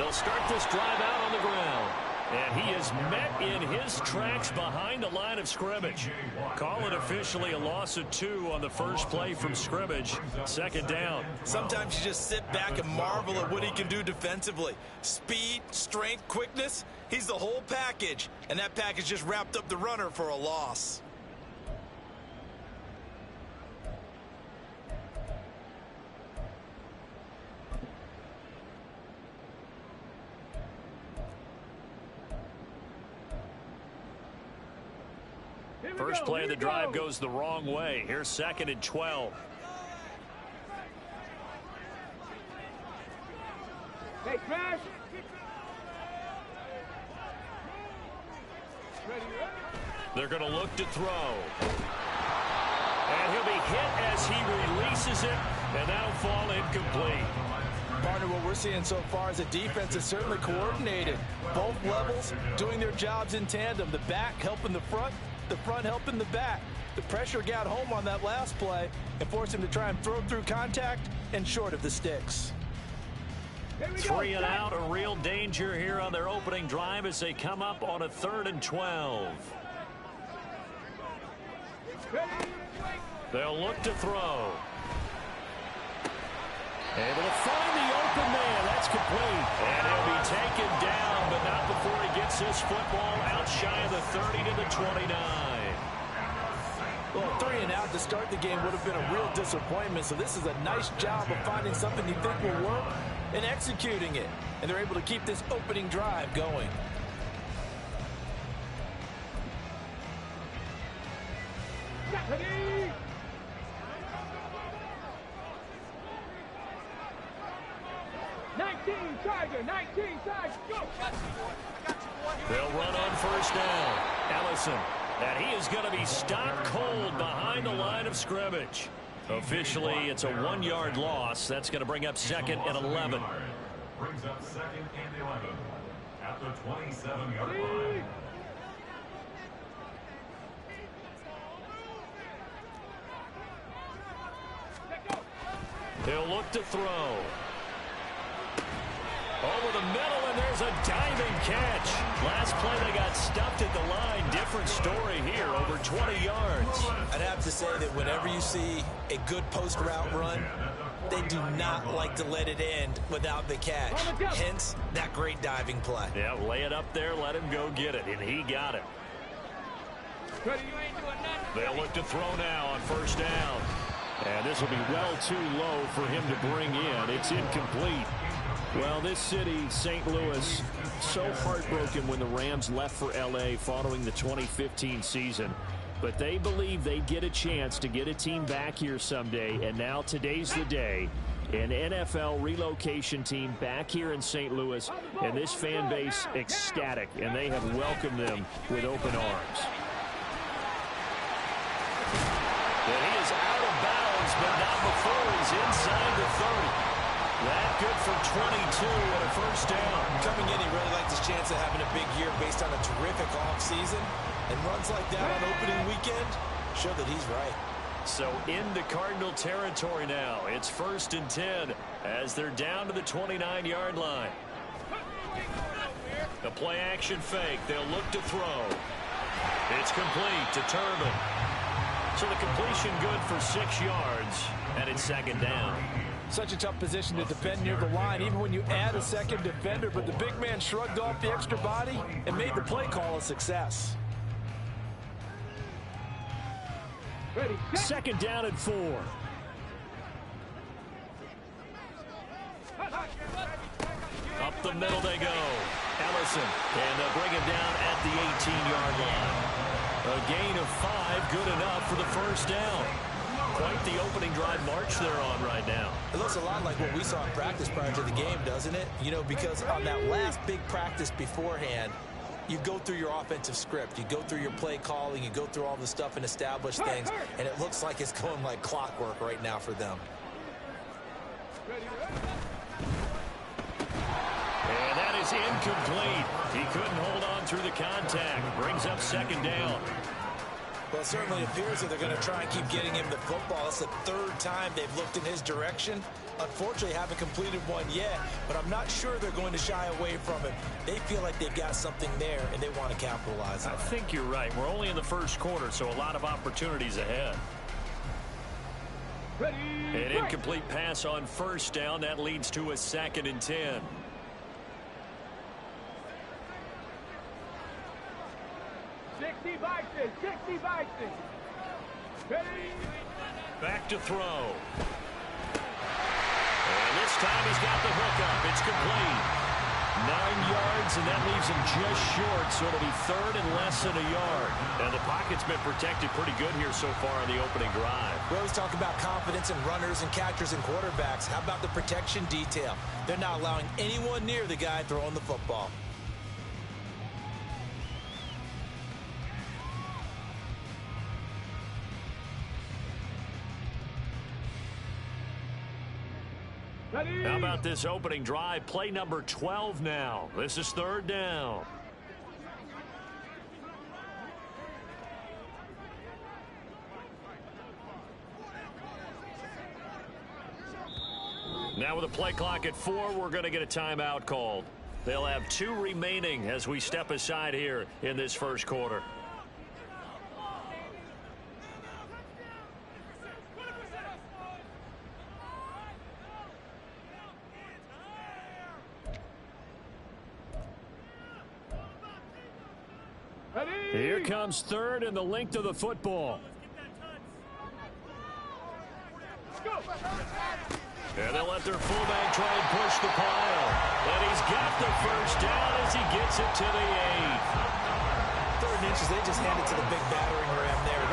They'll start this drive out on the ground. And he is met in his tracks behind the line of scrimmage. Call it officially a loss of 2 on the first play from scrimmage. Second down. Sometimes you just sit back and marvel at what he can do defensively. Speed, strength, quickness. He's the whole package. And that package just wrapped up the runner for a loss. First play of the drive goes the wrong way. Here's 2nd and 12. Hey, Crash. They're going to look to throw. And he'll be hit as he releases it, and that'll fall incomplete. Partner, what we're seeing so far is a defense is certainly coordinated. Both levels doing their jobs in tandem. The back helping the front helping the back. The pressure got home on that last play and forced him to try and throw through contact and short of the sticks. 3 and out, a real danger here on their opening drive as they come up on a 3rd and 12. They'll look to throw. Able to find the open man. That's complete. And he'll be taken down, but not before he gets his football out shy of the 30 to the 29. Well, 3 and out to start the game would have been a real disappointment. So this is a nice job of finding something you think will work and executing it. And they're able to keep this opening drive going. They'll run on first down. Ellison. And he is going to be stopped cold behind the line of scrimmage. Officially, it's a 1-yard loss. That's going to bring up 2nd and 11. Brings up 2nd and 11 at the 27-yard line. He'll look to throw. Over the middle, and there's a diving catch. Last play, they got stuffed at the line. Different story here, over 20 yards. I'd have to say that whenever you see a good post route run, they do not like to let it end without the catch. Hence, that great diving play. Yeah, lay it up there, let him go get it, and he got it. They'll look to throw now on first down. And this will be well too low for him to bring in. It's incomplete. Well, this city, St. Louis, so heartbroken when the Rams left for L.A. following the 2015 season. But they believe they get a chance to get a team back here someday, and now today's the day. An NFL relocation team back here in St. Louis, and this fan base ecstatic, and they have welcomed them with open arms. And he is out of bounds, but not before he's inside the 30. That good for 22 and a first down. Coming in, he really liked his chance of having a big year based on a terrific offseason. And runs like that on opening weekend show that he's right. So into Cardinal territory now. It's 1st and 10 as they're down to the 29-yard line. The play action fake. They'll look to throw. It's complete to Turbin. So the completion good for 6 yards, and it's 2nd down. Such a tough position to defend near the line, even when you add a second defender. But the big man shrugged off the extra body and made the play call a success. 2nd down and 4. Up the middle they go. Ellison, and they'll bring him down at the 18-yard line. A gain of 5, good enough for the first down. Quite the opening drive march they're on right now. It looks a lot like what we saw in practice prior to the game, doesn't it? You know, because on that last big practice beforehand, you go through your offensive script. You go through your play calling. You go through all the stuff and establish things. And it looks like it's going like clockwork right now for them. And that is incomplete. He couldn't hold on through the contact. Brings up 2nd down. Well, it certainly appears that they're going to try and keep getting him the football. It's the third time they've looked in his direction. Unfortunately, haven't completed one yet, but I'm not sure they're going to shy away from him. They feel like they've got something there, and they want to capitalize on it. I think you're right. We're only in the first quarter, so a lot of opportunities ahead. An incomplete pass on first down. That leads to a 2nd and 10. Back to throw. And this time he's got the hook up. It's complete. 9 yards, and that leaves him just short, so it'll be 3rd and less than a yard. And the pocket's been protected pretty good here so far on the opening drive. We always talk about confidence in runners and catchers and quarterbacks. How about the protection detail? They're not allowing anyone near the guy throwing the football. How about this opening drive? Play number 12 now. This is 3rd down. Now with a play clock at 4, we're going to get a timeout called. They'll have 2 remaining as we step aside here in this first quarter. Here comes 3rd and the length of the football. And they'll let their fullback try and push the pile. And he's got the first down as he gets it to the 8. 3rd and inches, they just hand it to the big battering ram there.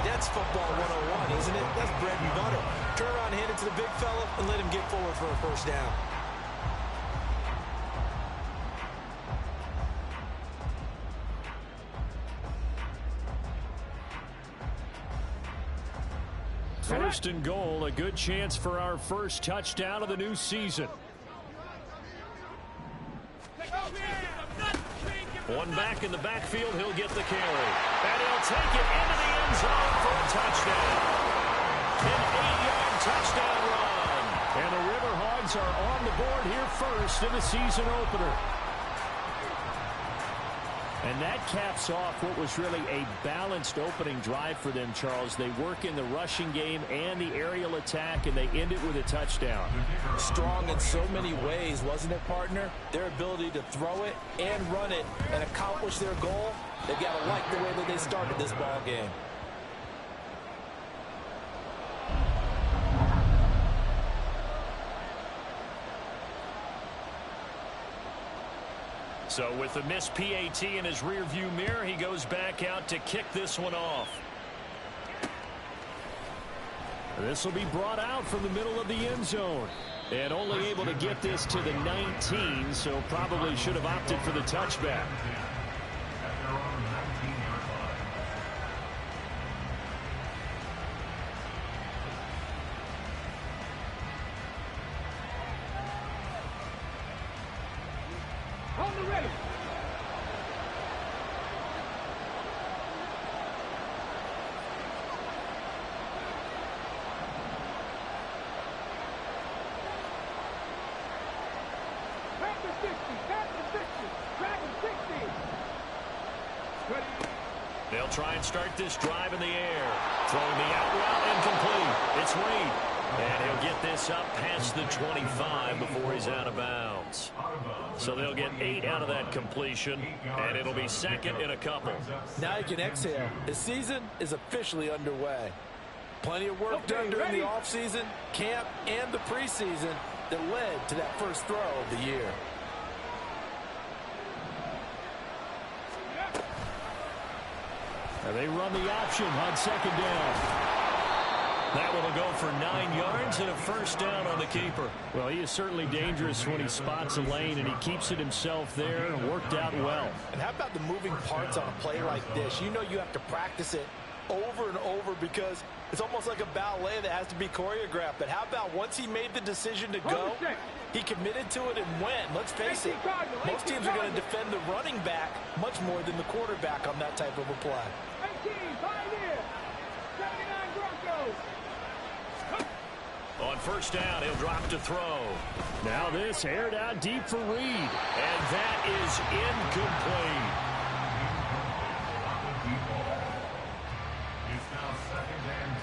That's football 101, isn't it? That's bread and butter. Turn around and hand it to the big fella and let him get forward for a first down. First and goal, a good chance for our first touchdown of the new season. One back in the backfield, he'll get the carry. And he'll take it into the end zone for a touchdown. An 8-yard touchdown run. And the River Hogs are on the board here first in the season opener. And that caps off what was really a balanced opening drive for them, Charles. They work in the rushing game and the aerial attack, and they end it with a touchdown. Strong in so many ways, wasn't it, partner? Their ability to throw it and run it and accomplish their goal, they've got to like the way that they started this ball game. So with the missed PAT in his rearview mirror, he goes back out to kick this one off. This will be brought out from the middle of the end zone. And only able to get this to the 19, so probably should have opted for the touchback. They'll try and start this drive in the air. Throwing the out route incomplete. It's Reed. And he'll get this up past the 25 before he's out of bounds. So they'll get 8 out of that completion, and it'll be 2nd and a couple. Now you can exhale. The season is officially underway. Plenty of work done during the offseason, camp, and the preseason that led to that first throw of the year. And they run the option on 2nd down. That one will go for 9 yards and a first down on the keeper. Well, he is certainly dangerous when he spots a lane, and he keeps it himself there and worked out well. And how about the moving parts on a play like this? You know you have to practice it over and over because it's almost like a ballet that has to be choreographed. But how about once he made the decision to go, he committed to it and went. Let's face it, most teams are going to defend the running back much more than the quarterback on that type of a play. On first down, he'll drop to throw. Now this aired out deep for Reed. And that is incomplete. It's now 2nd and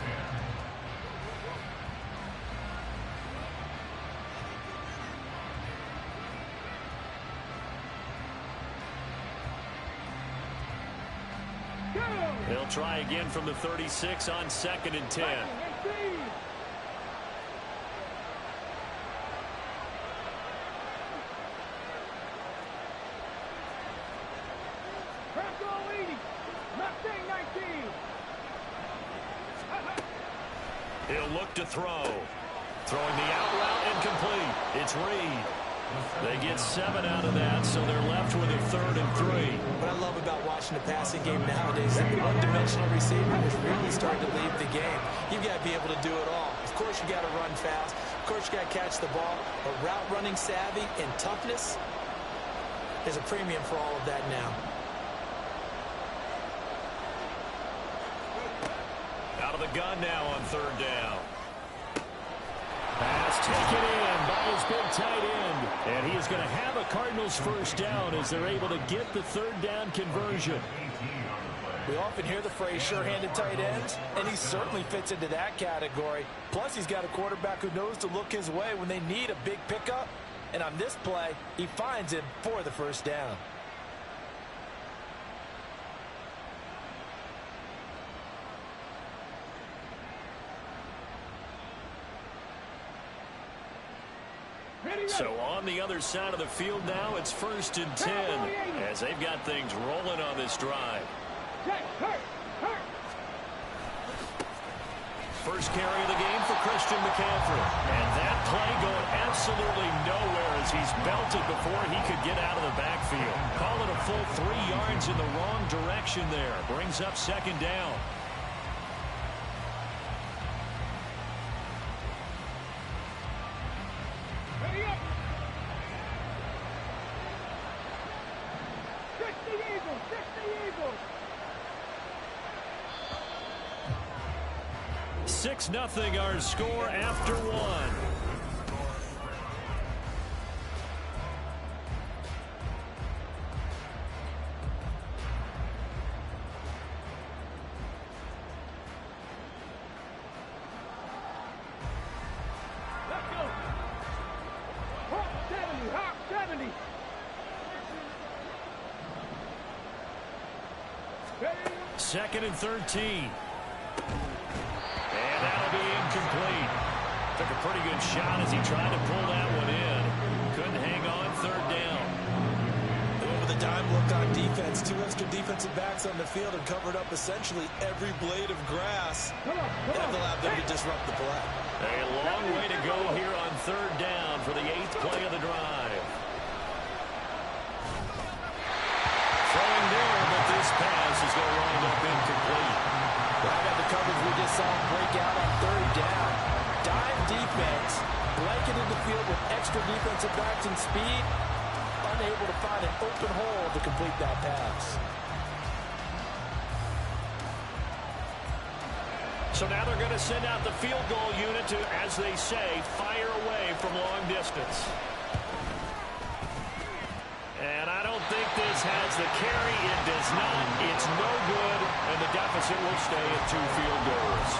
10. He'll try again from the 36 on 2nd and 10. He'll look to throw. Throwing the out route incomplete. It's Reed. They get 7 out of that, so they're left with a 3rd and 3. What I love about watching the passing game nowadays is that the one-dimensional receiver is really starting to leave the game. You've got to be able to do it all. Of course, you got to run fast. Of course, you got to catch the ball. But route running savvy and toughness is a premium for all of that now. Out of the gun now on 3rd down. Pass taken in by his big tight end. And he is going to have a Cardinals first down as they're able to get the 3rd down conversion. We often hear the phrase sure-handed tight ends, and he certainly fits into that category. Plus, he's got a quarterback who knows to look his way when they need a big pickup. And on this play, he finds him for the first down. So on the other side of the field now, it's 1st and 10 as they've got things rolling on this drive. First carry of the game for Christian McCaffrey. And that play going absolutely nowhere as he's belted before he could get out of the backfield. Call it a full 3 yards in the wrong direction there. Brings up 2nd down. Six 0 our score after 1. Let's go. Hawk 70, Hawk 70. Second and 13. And that'll be incomplete. Took a pretty good shot as he tried to pull that one in. Couldn't hang on 3rd down. They went with a dime look on defense. 2 extra defensive backs on the field and covered up essentially every blade of grass. And have allowed them to disrupt the play. A long way to go here on 3rd down for the 8th play of the drive. Throwing there, but this pass is going to wind up incomplete. Right on the coverage, we just saw him break out on 3rd down. Dime defense, blanketed the field with extra defensive backs and speed, unable to find an open hole to complete that pass. So now they're going to send out the field goal unit to, as they say, fire away from long distance. And I don't think this has the carry. It does not. It's no good, and the deficit will stay at 2 field goals.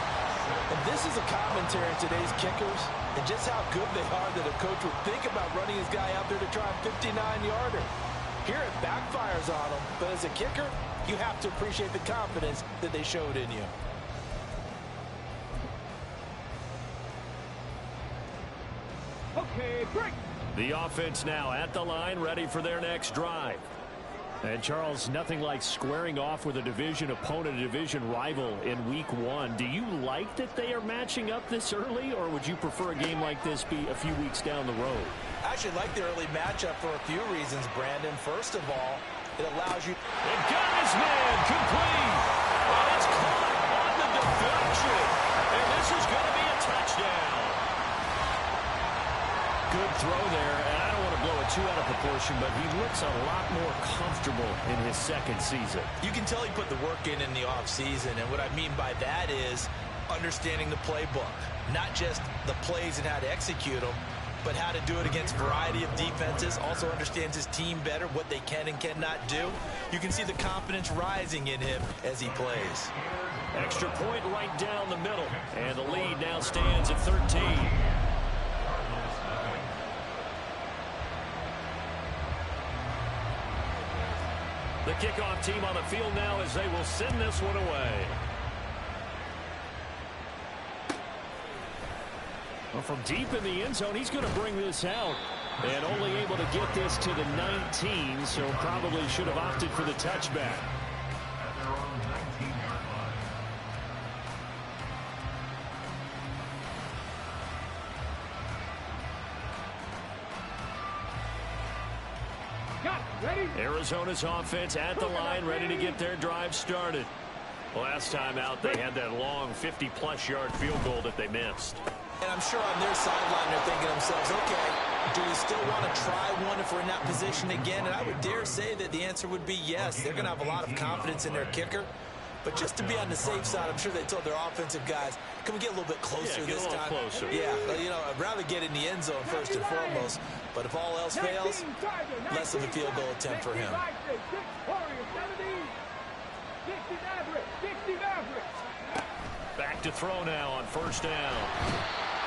And this is a commentary on today's kickers and just how good they are that a coach would think about running his guy out there to try a 59-yarder. Here it backfires on him, but as a kicker, you have to appreciate the confidence that they showed in you. Okay, break. The offense now at the line, ready for their next drive. And, Charles, nothing like squaring off with a division opponent, a division rival in Week 1. Do you like that they are matching up this early, or would you prefer a game like this be a few weeks down the road? I actually like the early matchup for a few reasons, Brandon. First of all, it allows you... And got his man complete. And it's caught on the deflection. And this is going to be a touchdown. Good throw there, and I don't want to blow it too out of proportion, but he looks a lot more comfortable in his 2nd season. You can tell he put the work in the offseason, and what I mean by that is understanding the playbook, not just the plays and how to execute them, but how to do it against a variety of defenses. Also understands his team better, what they can and cannot do. You can see the confidence rising in him as he plays. Extra point right down the middle. And the lead now stands at 13. The kickoff team on the field now as they will send this one away. Well, from deep in the end zone, he's going to bring this out. And only able to get this to the 19, so probably should have opted for the touchback. Arizona's offense at the line, ready to get their drive started. Last time out, they had that long 50-plus yard field goal that they missed. And I'm sure on their sideline they're thinking to themselves, okay, do we still want to try one if we're in that position again? And I would dare say that the answer would be yes. They're going to have a lot of confidence in their kicker. But just to be on the safe side, I'm sure they told their offensive guys, can we get a little bit closer this time? Closer. Yeah, you know, I'd rather get in the end zone first and foremost. But if all else fails, less of a field goal attempt for him. Back to throw now on first down.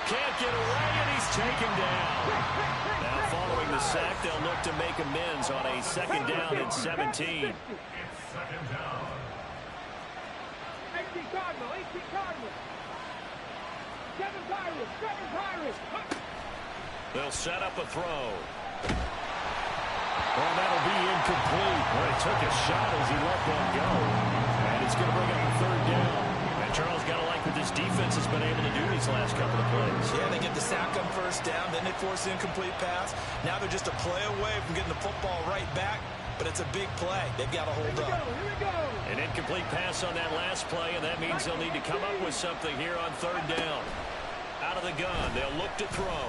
Can't get away, and he's taken down. Now following the sack, they'll look to make amends on a second down and 17. Second down. 18 Cardinals. 7 Pirates. They'll set up a throw. Well, that'll be incomplete. Well, he took a shot as he let that go. And it's going to bring up a third down. And Charles got to like what this defense has been able to do these last couple of plays. Yeah, they get the sack on first down, then they force an incomplete pass. Now they're just a play away from getting the football right back. But it's a big play. They've got to hold up. An incomplete pass on that last play, and that means they'll need to come up with something here on third down. Out of the gun, they'll look to throw.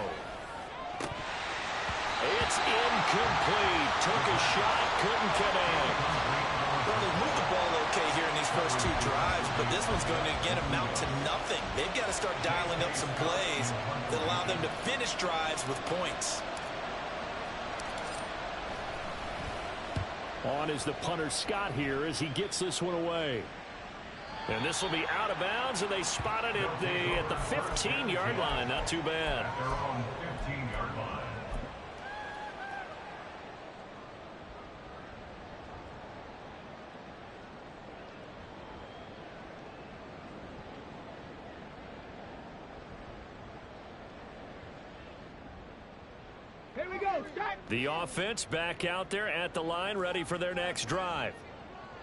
It's incomplete. Took a shot, couldn't connect. Well, they moved the ball okay here in these first two drives, but this one's going to, again, amount to nothing. They've got to start dialing up some plays that allow them to finish drives with points. On is the punter Scott here as he gets this one away. And this will be out of bounds, and they spot it at the 15-yard line. Not too bad. They're on 15-yard line. Here we go. Start. The offense back out there at the line, ready for their next drive.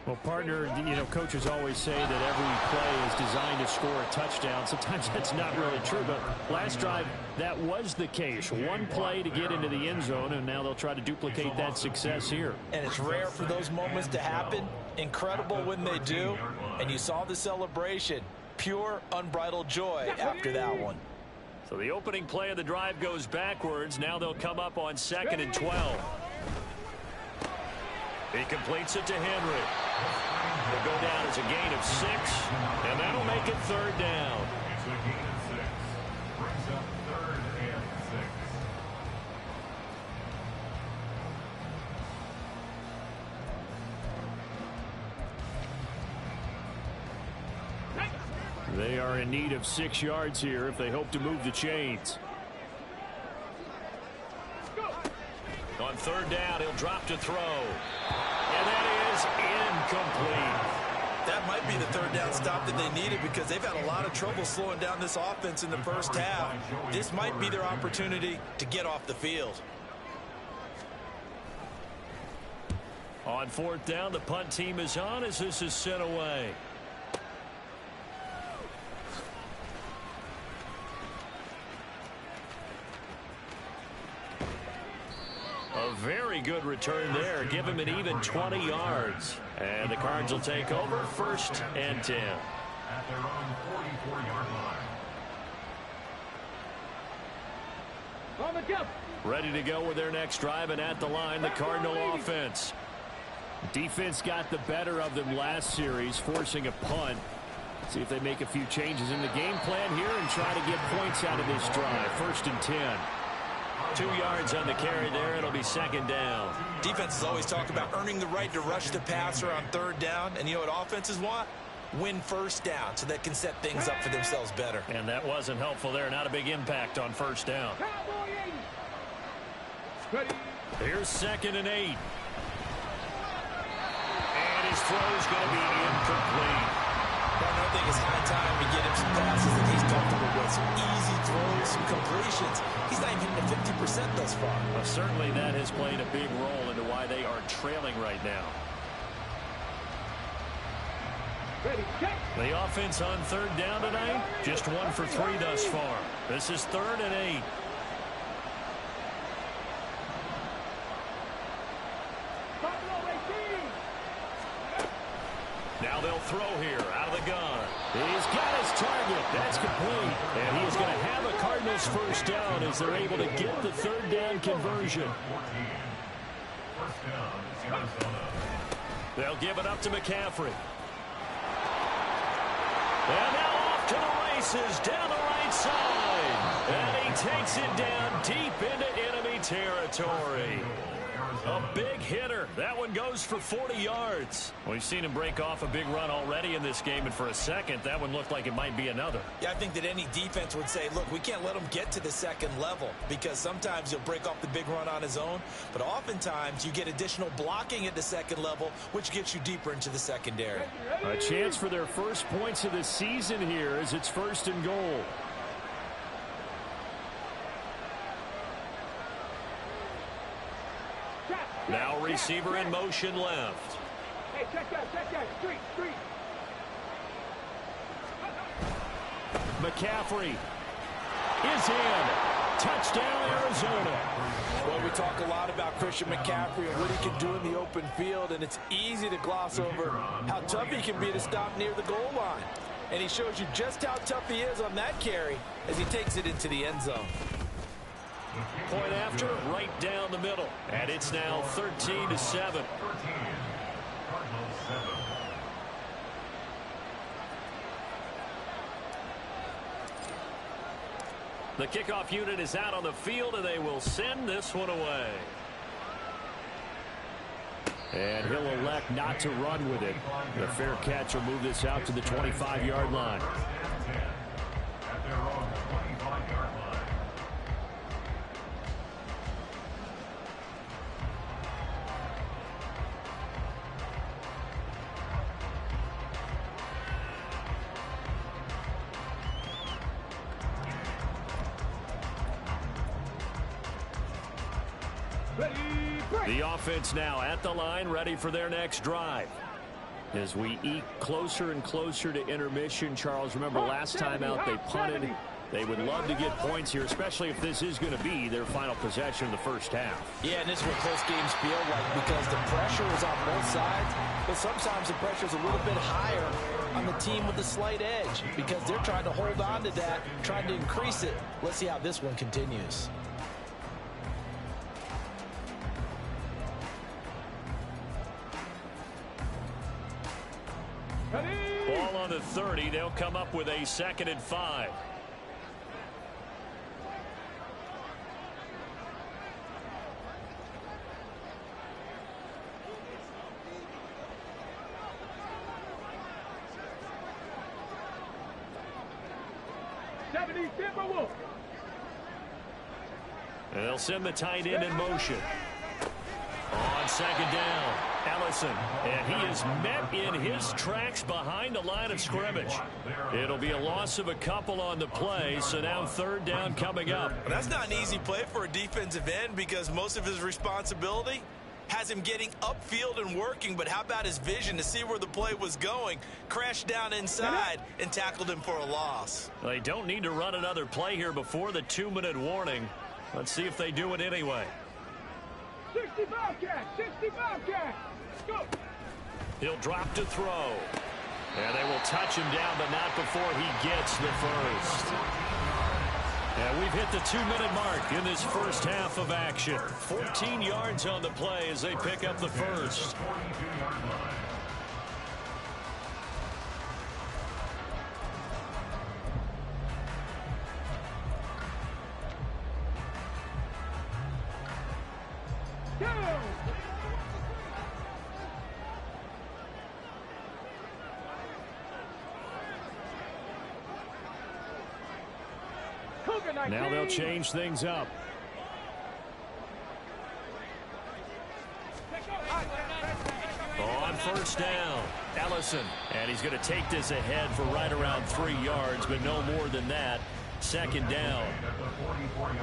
Well, partner, you know, coaches always say that every play is designed to score a touchdown. Sometimes that's not really true, but last drive, that was the case. One play to get into the end zone, and now they'll try to duplicate that success here. And it's rare for those moments to happen. Incredible when they do. And you saw the celebration. Pure, unbridled joy after that one. So the opening play of the drive goes backwards. Now they'll come up on 2nd and 12. He completes it to Henry. They'll go down as a gain of 6, and that'll make it third down. It's a gain of 6. Brings up 3rd and 6. They are in need of 6 yards here if they hope to move the chains. On third down, he'll drop to throw. And that is incomplete. That might be the third down stop that they needed because they've had a lot of trouble slowing down this offense in the first half. This might be their opportunity to get off the field. On 4th down, the punt team is on as this is sent away. A very good return there. Give him an even 20 yards. And the Cards will take over 1st and 10. At their own 44-yard line. On the jump. Ready to go with their next drive, and at the line, the Cardinal offense. Defense got the better of them last series, forcing a punt. See if they make a few changes in the game plan here and try to get points out of this drive. 1st and 10. 2 yards on the carry there. It'll be 2nd down. Defenses always talk about earning the right to rush the passer on 3rd down. And you know what offenses want? Win 1st down so they can set things up for themselves better. And that wasn't helpful there. Not a big impact on 1st down. Here's 2nd and 8. And his throw's going to be incomplete. I think it's high time to get him some passes that he's comfortable with. Some easy throws, some completions. He's not even hitting the 50% thus far. Well, certainly that has played a big role into why they are trailing right now. The offense on 3rd down tonight, just 1 for 3 thus far. This is 3rd and 8. Now they'll throw here out of the gun. He's got his target. That's complete. And he is going to have a Cardinals 1st down as they're able to get the 3rd down conversion. They'll give it up to McCaffrey. And now off to the races down the right side. And he takes it down deep into enemy territory. A big hitter. That one goes for 40 yards. We've seen him break off a big run already in this game, and for a second, that one looked like it might be another. Yeah, I think that any defense would say, look, we can't let him get to the 2nd level because sometimes he'll break off the big run on his own, but oftentimes you get additional blocking at the 2nd level, which gets you deeper into the secondary. A chance for their first points of the season here as it's 1st and goal. Now receiver in motion left. Hey, check that. Street. McCaffrey is in. Touchdown, Arizona. Well, we talk a lot about Christian McCaffrey and what he can do in the open field, and it's easy to gloss over how tough he can be to stop near the goal line. And he shows you just how tough he is on that carry as he takes it into the end zone. Point after, right down the middle. And it's now 13-7. The kickoff unit is out on the field, and they will send this one away. And he'll elect not to run with it. The fair catch will move this out to the 25-yard line. At their own 25-yard line. The offense now at the line, ready for their next drive. As we eke closer and closer to intermission, Charles, remember last time out they punted. They would love to get points here, especially if this is going to be their final possession of the 1st half. Yeah, and this is what close games feel like because the pressure is on both sides, but sometimes the pressure is a little bit higher on the team with the slight edge because they're trying to hold on to that, trying to increase it. Let's see how this one continues. Ball on the 30. They'll come up with a 2nd and 5. And they'll send the tight end in motion. On 2nd down, Ellison. And he is met in his tracks behind the line of scrimmage. It'll be a loss of a couple on the play, so now 3rd down coming up. Well, that's not an easy play for a defensive end because most of his responsibility has him getting upfield and working, but how about his vision to see where the play was going? Crashed down inside and tackled him for a loss. They don't need to run another play here before the 2-minute warning. Let's see if they do it anyway. 65 catch. Go. He'll drop to throw. And they will touch him down, but not before he gets the first. And we've hit the 2-minute mark in this first half of action. 14 yards on the play as they pick up the first. 2. Cougar 19. Now they'll change things up. On first down, Ellison. And he's going to take this ahead for right around 3 yards, but no more than that. Second down.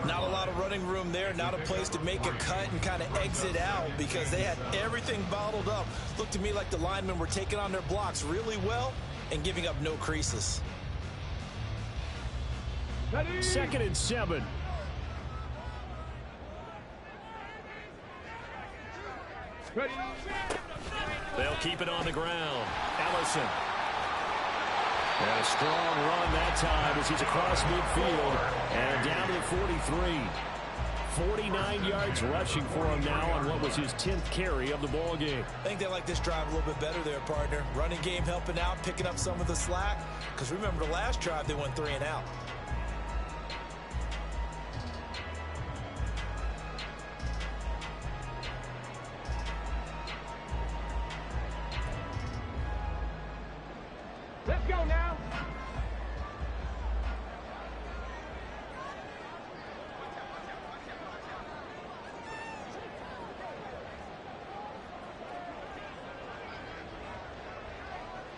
Not a lot of running room there. Not a place to make a cut and kind of exit out because they had everything bottled up. Looked to me like the linemen were taking on their blocks really well and giving up no creases. Ready? 2nd and 7. Ready? They'll keep it on the ground. Ellison. And a strong run that time as he's across midfield and down to the 43. 49 yards rushing for him now on what was his 10th carry of the ball game. I think they like this drive a little bit better there, partner. Running game helping out, picking up some of the slack. Because remember the last drive, they went 3 and out. Let's go now.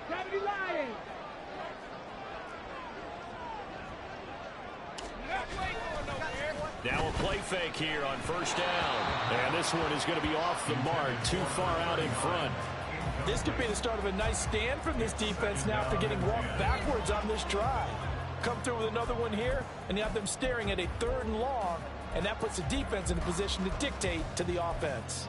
Gravity Lions. Now a play fake here on first down. And this one is going to be off the mark, too far out in front. This could be the start of a nice stand from this defense now after getting walked backwards on this drive. Come through with another one here, and you have them staring at a 3rd and long, and that puts the defense in a position to dictate to the offense.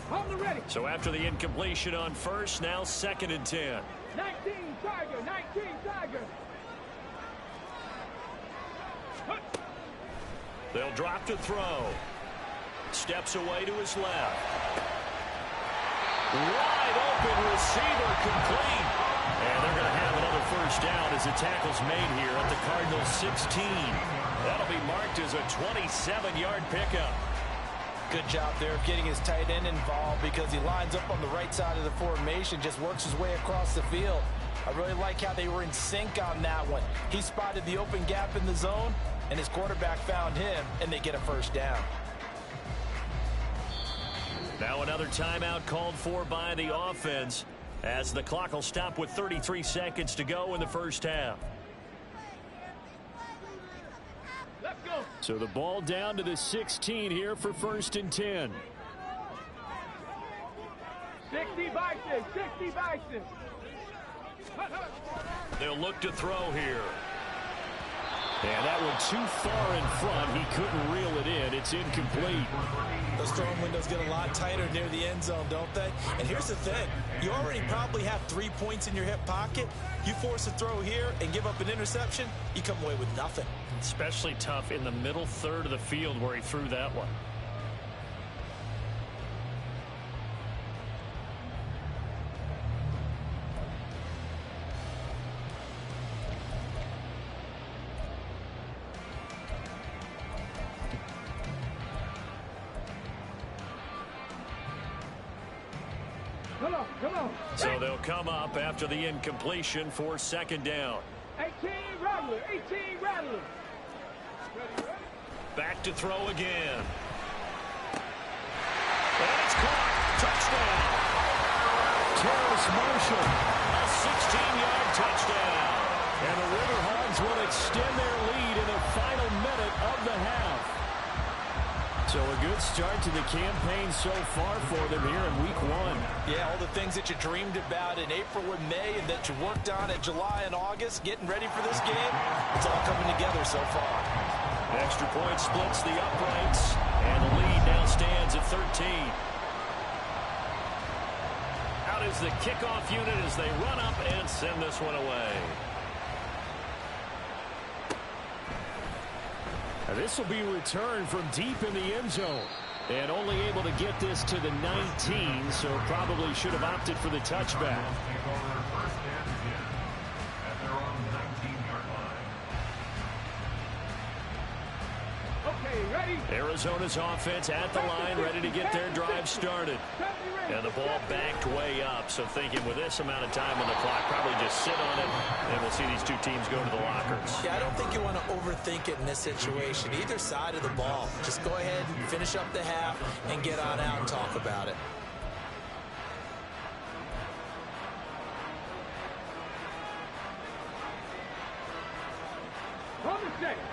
Hold the ready. So after the incompletion on first, now 2nd and 10. 19 Tiger. 19 Tiger. They'll drop to throw. Steps away to his left. Wide open receiver complete. And they're going to have another first down as the tackle's made here at the Cardinals 16. That'll be marked as a 27-yard pickup. Good job there of getting his tight end involved because he lines up on the right side of the formation, just works his way across the field. I really like how they were in sync on that one. He spotted the open gap in the zone, and his quarterback found him, and they get a first down. Now another timeout called for by the offense as the clock will stop with 33 seconds to go in the first half. Let's go. So the ball down to the 16 here for 1st and 10. 60 Bison. 60 Bison. They'll look to throw here. And that one too far in front. He couldn't reel it in. It's incomplete. Those throwing windows get a lot tighter near the end zone, don't they? And here's the thing. You already probably have 3 points in your hip pocket. You force a throw here and give up an interception, you come away with nothing. Especially tough in the middle third of the field where he threw that one. Come on. So they'll come up after the incompletion for 2nd down. 18 Rattler. 18 Rattler. Back to throw again. And it's caught. Touchdown. Terrace Marshall. A 16-yard touchdown. And the River Hogs will extend their lead in the final minute of the half. So a good start to the campaign so far for them here in week 1. Yeah, all the things that you dreamed about in April and May and that you worked on in July and August, getting ready for this game, it's all coming together so far. Extra point splits the uprights, and the lead now stands at 13. Out is the kickoff unit as they run up and send this one away. This will be returned from deep in the end zone. And only able to get this to the 19, so probably should have opted for the touchback. Arizona's offense at the line, ready to get their drive started. And the ball backed way up, so thinking with this amount of time on the clock, probably just sit on it, and we'll see these two teams go to the lockers. Yeah, I don't think you want to overthink it in this situation. Either side of the ball. Just go ahead and finish up the half and get on out and talk about it.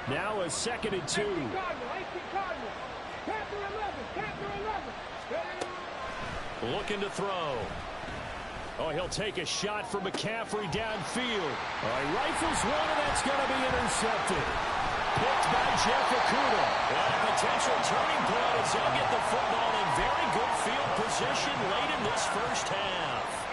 Now a 2nd and 2. Looking to throw. Oh, he'll take a shot from McCaffrey downfield. Oh, he rifles one, and that's going to be intercepted. Picked by Jeff Okuda. Well, a potential turning point as they'll get the football in very good field position late in this first half.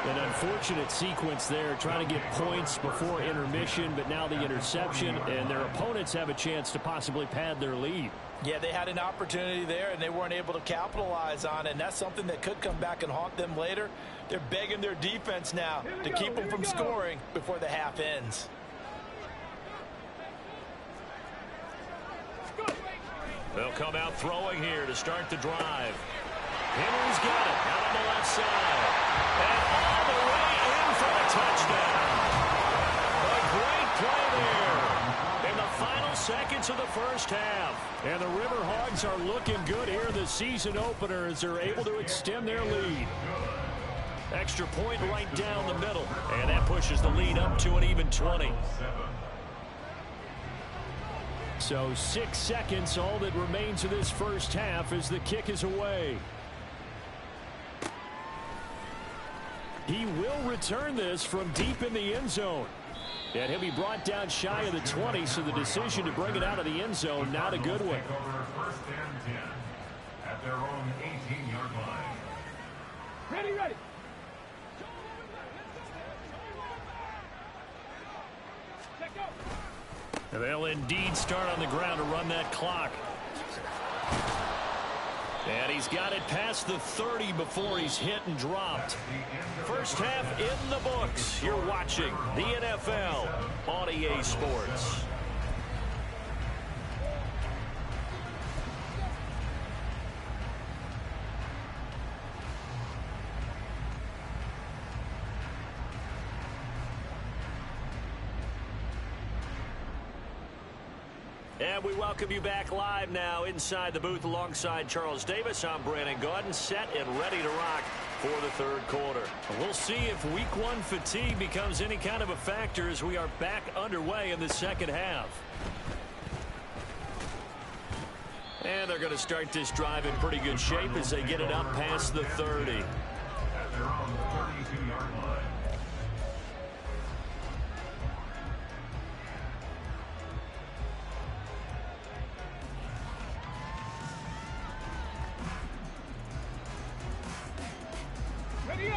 An unfortunate sequence there, trying to get points before intermission, but now the interception, and their opponents have a chance to possibly pad their lead. Yeah, they had an opportunity there, and they weren't able to capitalize on it, and that's something that could come back and haunt them later. They're begging their defense now to keep them from scoring before the half ends. They'll come out throwing here to start the drive. Henry's got it out on the left side. And all the way in for a touchdown. A great play there in the final seconds of the first half. And the River Hogs are looking good here in the season opener as they're able to extend their lead. Extra point right down the middle. And that pushes the lead up to an even 20. So 6 seconds, all that remains of this first half as the kick is away. He will return this from deep in the end zone. And he'll be brought down shy of the 20, so the decision to bring it out of the end zone, not a good one. First and 10 at their own 18-yard line. Ready, ready. And they'll indeed start on the ground to run that clock. And he's got it past the 30 before he's hit and dropped. First half in the books. You're watching the NFL on EA Sports. And we welcome you back live now inside the booth alongside Charles Davis. I'm Brandon Gaudin, set and ready to rock for the third quarter. We'll see if week one fatigue becomes any kind of a factor as we are back underway in the second half. And they're going to start this drive in pretty good shape as they get it up past the 30. At their own 32-yard line.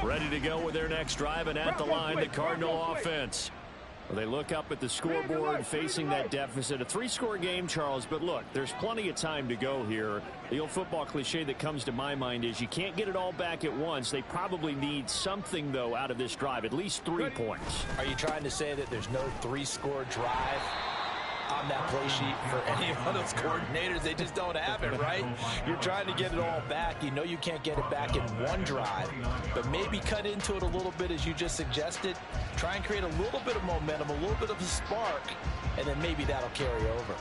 Ready to go with their next drive, and at the line, the Cardinal offense. Well, they look up at the scoreboard facing that deficit. A 3-score game, Charles, but look, there's plenty of time to go here. The old football cliche that comes to my mind is you can't get it all back at once. They probably need something, though, out of this drive, at least 3 points. Are you trying to say that there's no 3-score drive on that play sheet for any of those coordinators? They just don't have it, right? You're trying to get it all back. You know you can't get it back in one drive, but maybe cut into it a little bit as you just suggested. Try and create a little bit of momentum, a little bit of a spark, and then maybe that'll carry over.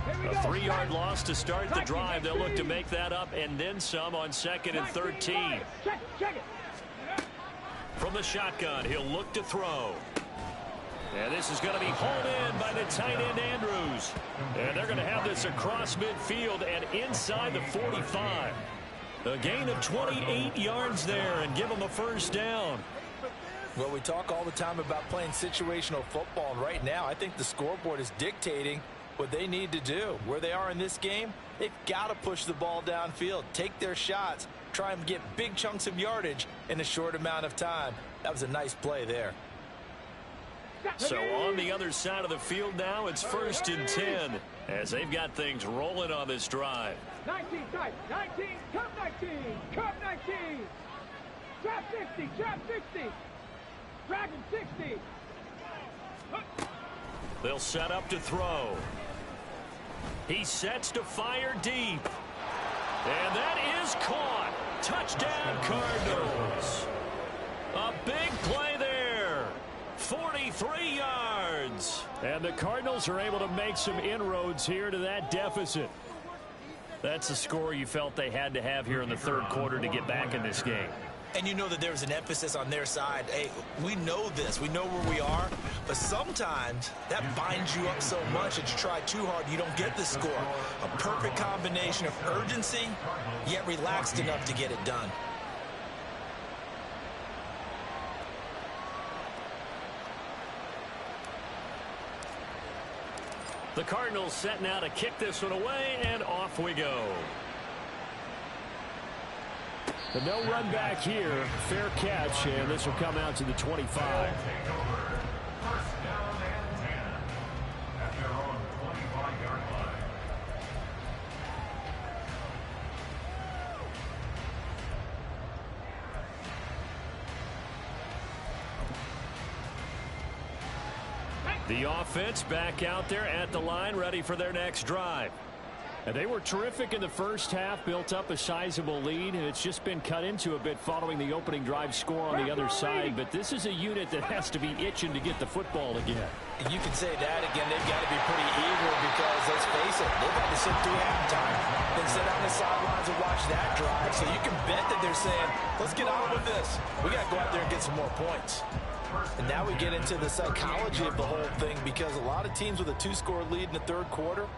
A 3-yard loss to start the drive. They'll look to make that up and then some on 2nd and 13. From the shotgun, he'll look to throw. And this is going to be hauled in by the tight end Andrews. And they're going to have this across midfield and inside the 45. A gain of 28 yards there and give them a first down. Well, we talk all the time about playing situational football, and right now I think the scoreboard is dictating what they need to do. Where they are in this game, they've got to push the ball downfield, take their shots, try and get big chunks of yardage in a short amount of time. That was a nice play there. So on the other side of the field now, it's 1st and 10 as they've got things rolling on this drive. 19 tight, 19, come 19, come 19. Trap 60, trap 60. Dragon 60. They'll set up to throw. He sets to fire deep. And that is caught. Touchdown, Cardinals. A big play there. 43 yards. And the Cardinals are able to make some inroads here to that deficit. That's the score you felt they had to have here in the third quarter to get back in this game. And you know that there's an emphasis on their side. Hey, we know this. We know where we are. But sometimes that binds you up so much that you try too hard, you don't get the score. A perfect combination of urgency, yet relaxed enough to get it done. The Cardinals setting out to kick this one away, and off we go. The no run back here, fair catch, and this will come out to the 25. First down and 10 at their own 25-yard line. The offense back out there at the line, ready for their next drive. And they were terrific in the first half, built up a sizable lead, and it's just been cut into a bit following the opening drive score on the other side. But this is a unit that has to be itching to get the football again. And you can say that again. They've got to be pretty eager because, let's face it, they've had to sit through halftime, then sit on the sidelines and watch that drive. So you can bet that they're saying, let's get on with this. We got to go out there and get some more points. And now we get into the psychology of the whole thing, because a lot of teams with a two-score lead in the third quarter,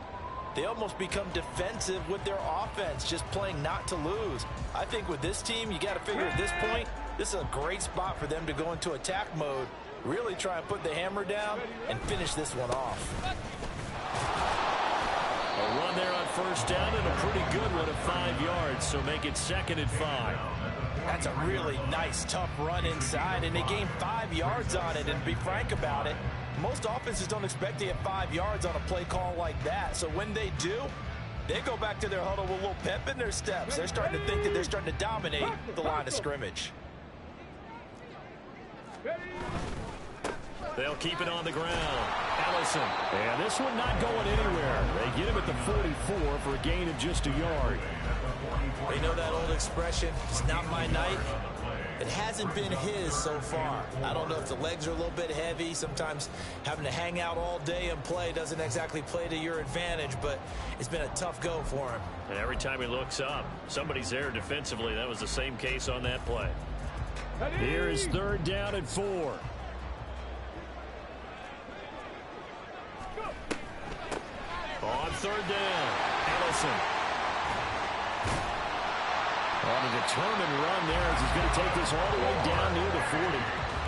they almost become defensive with their offense, just playing not to lose. I think with this team, you got to figure at this point, this is a great spot for them to go into attack mode, really try and put the hammer down and finish this one off. A run there on first down and a pretty good one of 5 yards, so make it 2nd and 5. That's a really nice, tough run inside, and they gained 5 yards on it. And to be frank about it, most offenses don't expect to get 5 yards on a play call like that. So when they do, they go back to their huddle with a little pep in their steps. They're starting to think that they're starting to dominate the line of scrimmage. They'll keep it on the ground. Allison. And this one not going anywhere. They get him at the 44 for a gain of just a yard. You know that old expression, it's not my night? It hasn't been his so far. I don't know if the legs are a little bit heavy. Sometimes having to hang out all day and play doesn't exactly play to your advantage, but it's been a tough go for him. And every time he looks up, somebody's there defensively. That was the same case on that play. Here is 3rd down and 4. On 3rd down, Allison. On a determined run there as he's going to take this all the way down near the 40.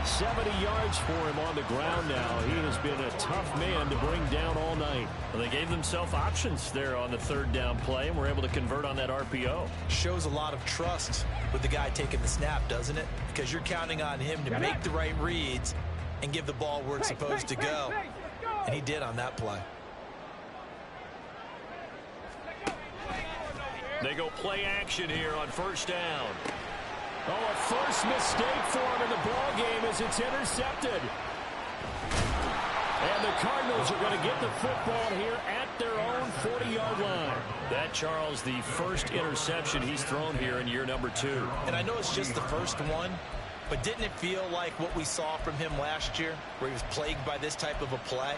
70 yards for him on the ground now. He has been a tough man to bring down all night. Well, they gave themselves options there on the 3rd down play and were able to convert on that RPO. Shows a lot of trust with the guy taking the snap, doesn't it? Because you're counting on him to make the right reads and give the ball where it's supposed to go. And he did on that play. They go play action here on 1st down. Oh, a first mistake for him in the ball game as it's intercepted. And the Cardinals are going to get the football here at their own 40-yard line. That, Charles, the first interception he's thrown here in year number 2. And I know it's just the first one, but didn't it feel like what we saw from him last year, where he was plagued by this type of a play?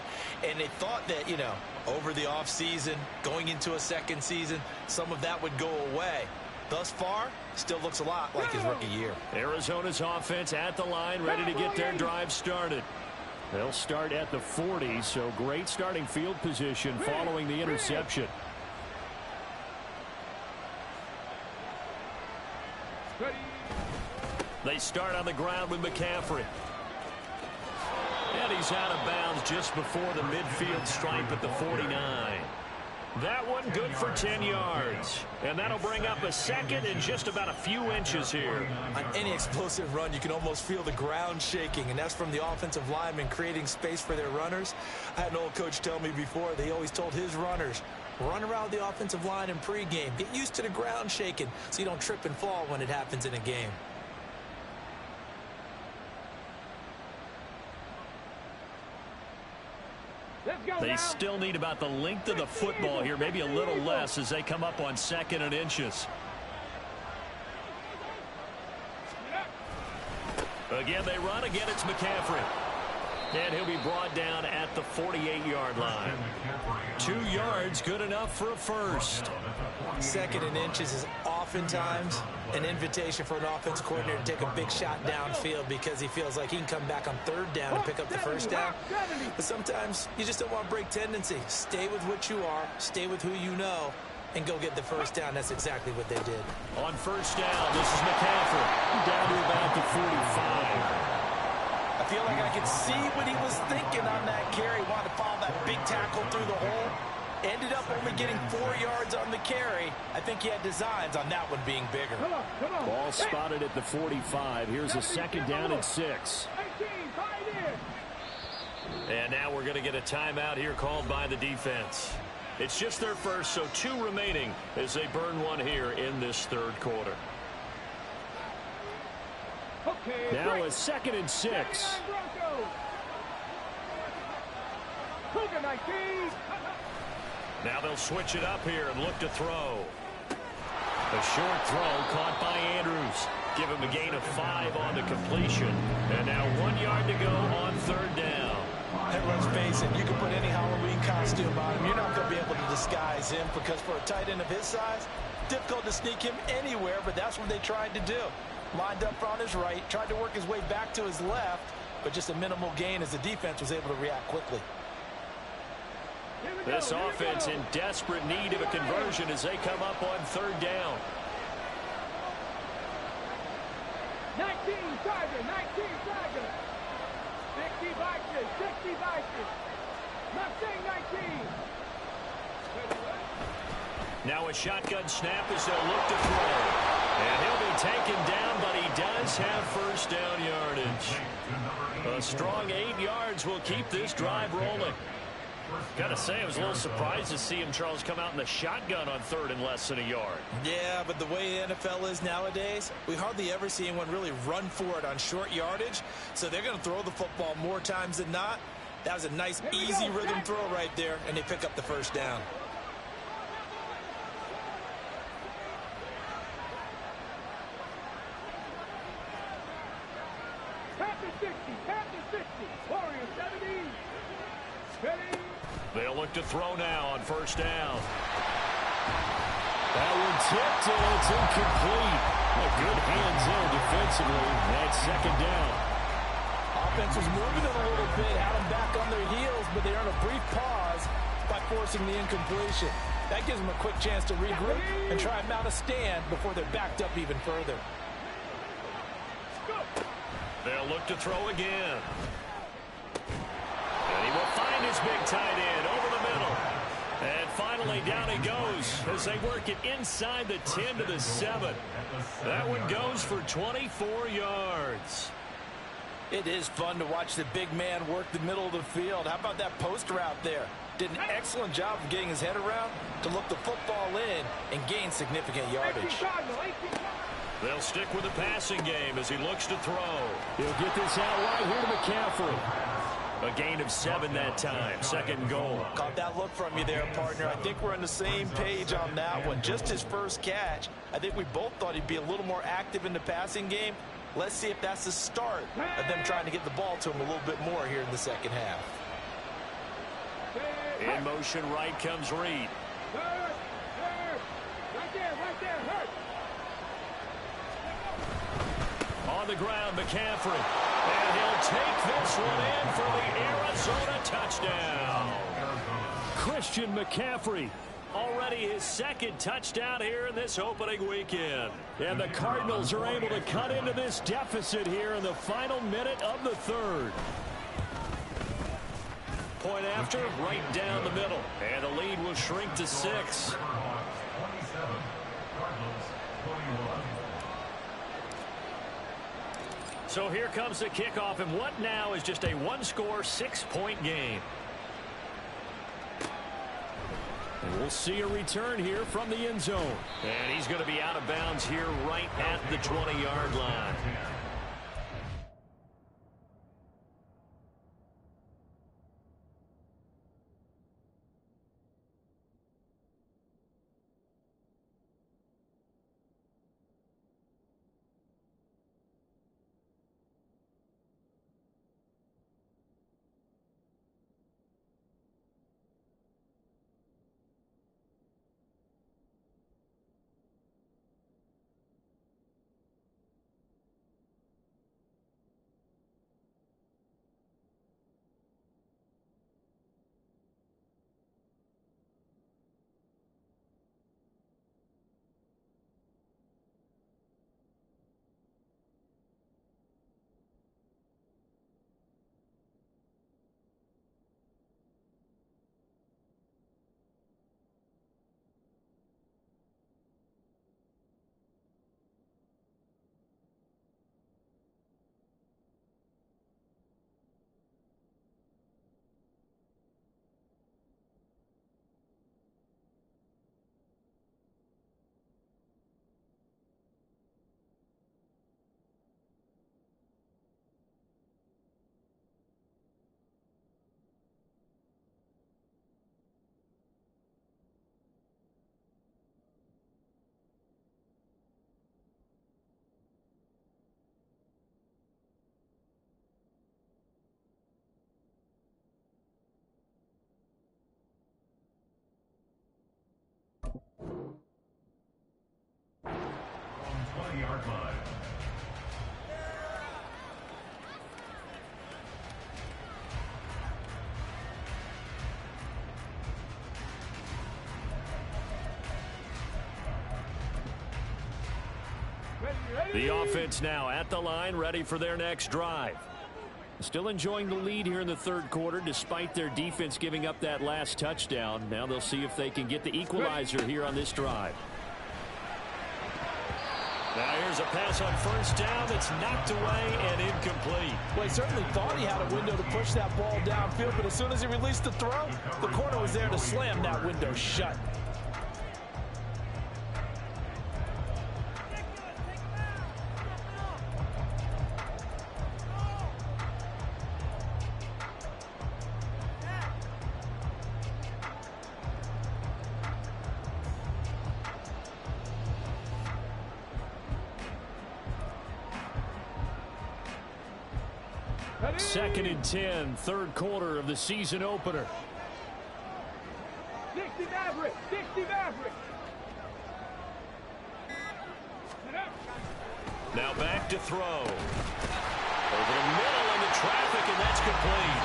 And they thought that, you know, over the offseason, going into a second season, some of that would go away. Thus far, still looks a lot like his rookie year. Arizona's offense at the line, ready to get their drive started. They'll start at the 40, so great starting field position following the interception. They start on the ground with McCaffrey. And he's out of bounds just before the midfield stripe at the 49. That one good for 10 yards. And that'll bring up a 2nd and just about a few inches here. On any explosive run, you can almost feel the ground shaking, and that's from the offensive linemen creating space for their runners. I had an old coach tell me before, they always told his runners, run around the offensive line in pregame. Get used to the ground shaking so you don't trip and fall when it happens in a game. Let's go They now. still need about the length of the football here, maybe a little less as they come up on 2nd and inches. Again, they run. Again, it's McCaffrey. And he'll be brought down at the 48-yard line. 2 yards, good enough for a first. 2nd and inches is oftentimes an invitation for an offense coordinator to take a big shot downfield because he feels like he can come back on 3rd down and pick up the first down. But sometimes you just don't want to break tendency. Stay with what you are, stay with who you know, and go get the first down. That's exactly what they did. On first down, this is McCaffrey. Down to about the 45. I feel like I could see what he was thinking on that carry. Wanted to follow that big tackle through the hole. Ended up only getting 4 yards on the carry. I think he had designs on that one being bigger. Come on. Ball spotted at the 45. Here's a 2nd down and 6. 18, tight end. And now we're going to get a timeout here called by the defense. It's just their first, so 2 remaining as they burn one here in this 3rd quarter. Okay, Now break. a 2nd and 6. Cougar 19. Now they'll switch it up here and look to throw. A short throw caught by Andrews. Give him a gain of 5 on the completion. And now 1 yard to go on 3rd down. And let's face it, you can put any Halloween costume on him. You're not going to be able to disguise him because for a tight end of his size, difficult to sneak him anywhere, but that's what they tried to do. Lined up on his right, tried to work his way back to his left, but just a minimal gain as the defense was able to react quickly. This offense in desperate need of a conversion as they come up on 3rd down. 19 Tiger, 19 Tiger. 60 Vikings, 60 Vikings. Not saying 19. Now a shotgun snap as they'll look to throw. And he'll be taken down, but he does have first down yardage. A strong 8 yards will keep this drive rolling. Gotta say, I was a little surprised to see him, Charles, come out in the shotgun on 3rd and less than a yard. Yeah, but the way the NFL is nowadays, we hardly ever see anyone really run for it on short yardage. So they're going to throw the football more times than not. That was a nice, easy rhythm throw right there, and they pick up the first down. Panther 60, Panther 60. Warriors 70. Ready. They'll look to throw now on first down. That one tipped, and it's incomplete. Good hands there defensively. That's 2nd down. Offense was moving it a little bit, had them back on their heels, but they earned a brief pause by forcing the incompletion. That gives them a quick chance to regroup and try and mount a stand before they're backed up even further. They'll look to throw again. And he will find his big tight end over the middle. And finally down he goes as they work it inside the 10 to the 7. That one goes for 24 yards. It is fun to watch the big man work the middle of the field. How about that post route there? Did an excellent job of getting his head around to look the football in and gain significant 18 yardage. Cardinals, 18. They'll stick with the passing game as he looks to throw. He'll get this out right here to McCaffrey. A gain of 7 that time. 2nd goal. Caught that look from you there, partner. I think we're on the same page on that one. Just his first catch. I think we both thought he'd be a little more active in the passing game. Let's see if that's the start of them trying to get the ball to him a little bit more here in the 2nd half. In motion right comes Reed. Hurt. Right there, hurt. On the ground, McCaffrey. And he'll take this one in for the Arizona touchdown. Christian McCaffrey. Already his 2nd touchdown here in this opening weekend. And the Cardinals are able to cut into this deficit here in the final minute of the 3rd. Point after, right down the middle. And the lead will shrink to 6. 27, Cardinals 21. So here comes the kickoff, and what now is just a 1-score, 6-point game. And we'll see a return here from the end zone. And he's going to be out of bounds here right at the 20-yard line. 20-yard line. The offense now at the line, ready for their next drive. Still enjoying the lead here in the third quarter, despite their defense giving up that last touchdown. Now they'll see if they can get the equalizer here on this drive. Now here's a pass on first down that's knocked away and incomplete. Well, he certainly thought he had a window to push that ball downfield, but as soon as he released the throw, the corner was there to slam that window shut. Second and 10, third quarter of the season opener. 60 Maverick, 60 Maverick. Now back to throw. Over the middle in the traffic, and that's complete.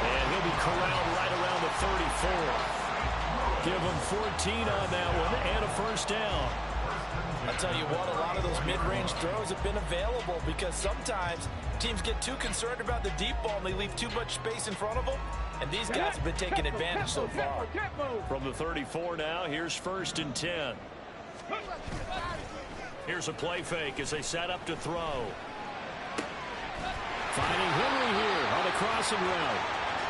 And he'll be corralled right around the 34. Give him 14 on that one and a first down. I'll tell you what, a lot of those mid-range throws have been available because sometimes teams get too concerned about the deep ball and they leave too much space in front of them. And these guys have been taking advantage so far. From the 34 now, here's first and 10. Here's a play fake as they set up to throw. Finding Henry here on the crossing route.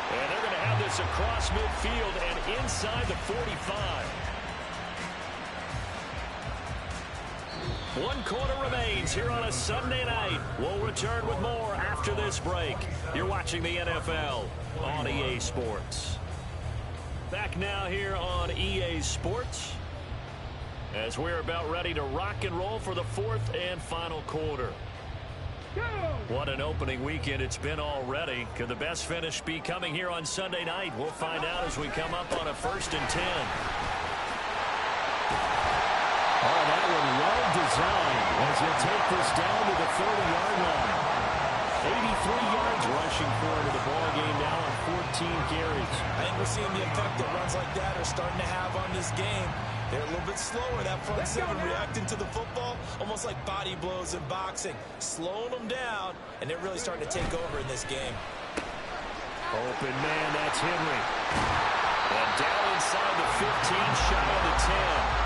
And they're going to have this across midfield and inside the 45. 1 quarter remains here on a Sunday night. We'll return with more after this break. You're watching the NFL on EA Sports. Back now here on EA Sports as we're about ready to rock and roll for the fourth and final quarter. What an opening weekend it's been already. Could the best finish be coming here on Sunday night? We'll find out as we come up on a first and 10. Oh, that one well designed as he'll take this down to the 40-yard line. 83 yards rushing for him in the ball game now on 14 carries. I think we're seeing the effect that runs like that are starting to have on this game. They're a little bit slower, that front seven, reacting to the football, almost like body blows in boxing, slowing them down, and they're really starting to take over in this game. Open man, that's Henry. And down inside the 15, shy of the 10.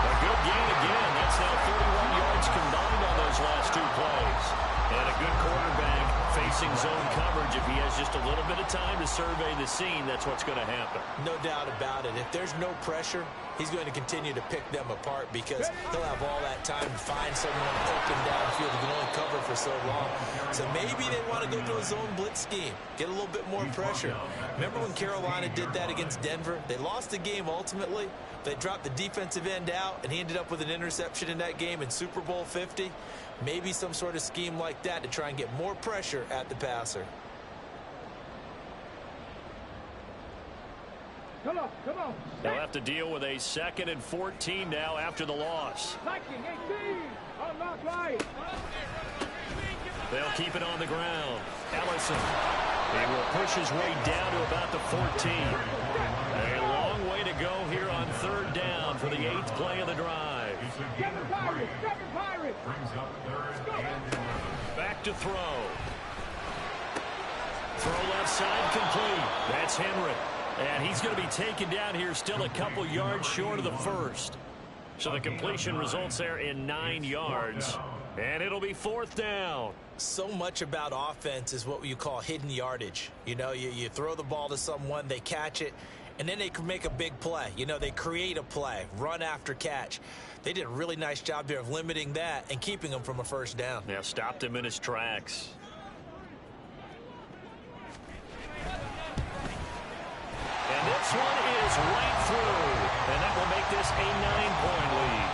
A good gain again. That's now 31 yards combined on those last 2 plays. And a good quarterback facing zone coverage. If he has just a little bit of time to survey the scene, that's what's going to happen. No doubt about it. If there's no pressure, he's going to continue to pick them apart because he'll have all that time to find someone open downfield. He can only cover for so long. So maybe they want to go to a zone blitz scheme, get a little bit more pressure. Remember when Carolina did that against Denver? They lost the game ultimately. They dropped the defensive end out, and he ended up with an interception in that game in Super Bowl 50. Maybe some sort of scheme like that to try and get more pressure at the passer. Come on, come on. They'll have to deal with a 2nd and 14 now after the loss. Liking 18. Unlock right. They'll keep it on the ground. Ellison. He will push his way down to about the 14. A long way to go here on 3rd down for the 8th play of the drive. Seven Pirates, seven Pirates. Brings up 3rd and 11. Back to throw. Throw left side complete. That's Henry. And he's going to be taken down here still a couple yards short of the first. So the completion results there in 9 yards. And it'll be 4th down. So much about offense is what you call hidden yardage. You know, you throw the ball to someone, they catch it, and then they can make a big play. You know, they create a play, run after catch. They did a really nice job there of limiting that and keeping him from a first down. Yeah, stopped him in his tracks. And this one is right through. And that will make this a 9-point lead.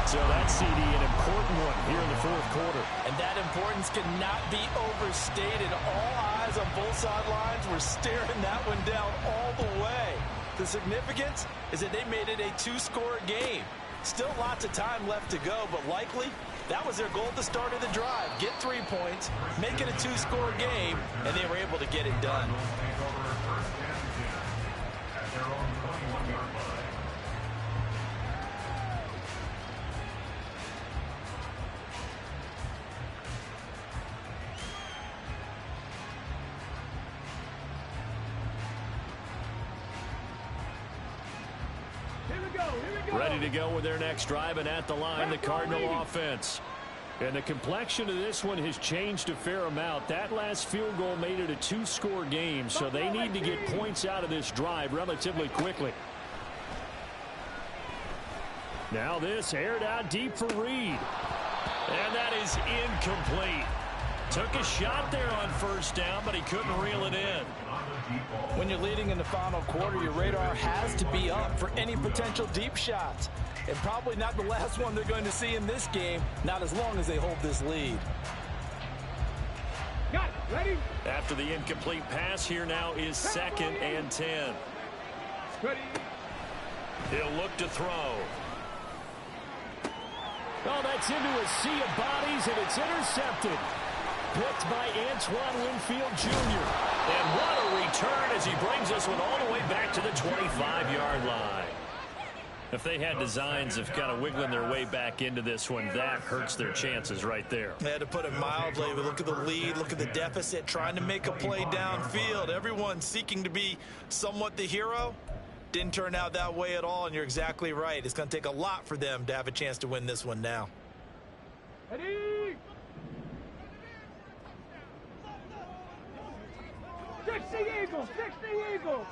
So that CD, an important one here in the 4th quarter. And that importance cannot be overstated. All eyes on both sidelines were staring that one down all the way. The significance is that they made it a 2-score game. Still lots of time left to go, but likely That was their goal at the start of the drive. Get 3 points, make it a 2-score game, and they were able to get it done. At their own 21-yard line. Ready to go with their next drive, and at the line, the Cardinal offense. And the complexion of this one has changed a fair amount. That last field goal made it a 2-score game, so they need to get points out of this drive relatively quickly. Now this aired out deep for Reed. And that is incomplete. Took a shot there on first down, but he couldn't reel it in. When you're leading in the final quarter, your radar has to be up for any potential deep shots. And probably not the last one they're going to see in this game, not as long as they hold this lead. Got it. Ready? After the incomplete pass, here now is 2nd and 10. Ready? He'll look to throw. Oh, that's into a sea of bodies, and it's intercepted. Picked by Antoine Winfield Jr. And what a return as he brings this one all the way back to the 25-yard line. If they had designs of kind of wiggling their way back into this one, that hurts their chances right there. They had to put it mildly, but look at the lead, look at the deficit, trying to make a play downfield. Everyone seeking to be somewhat the hero. Didn't turn out that way at all, and you're exactly right. It's going to take a lot for them to have a chance to win this one now. Ready? 60 Eagles! 60 Eagles!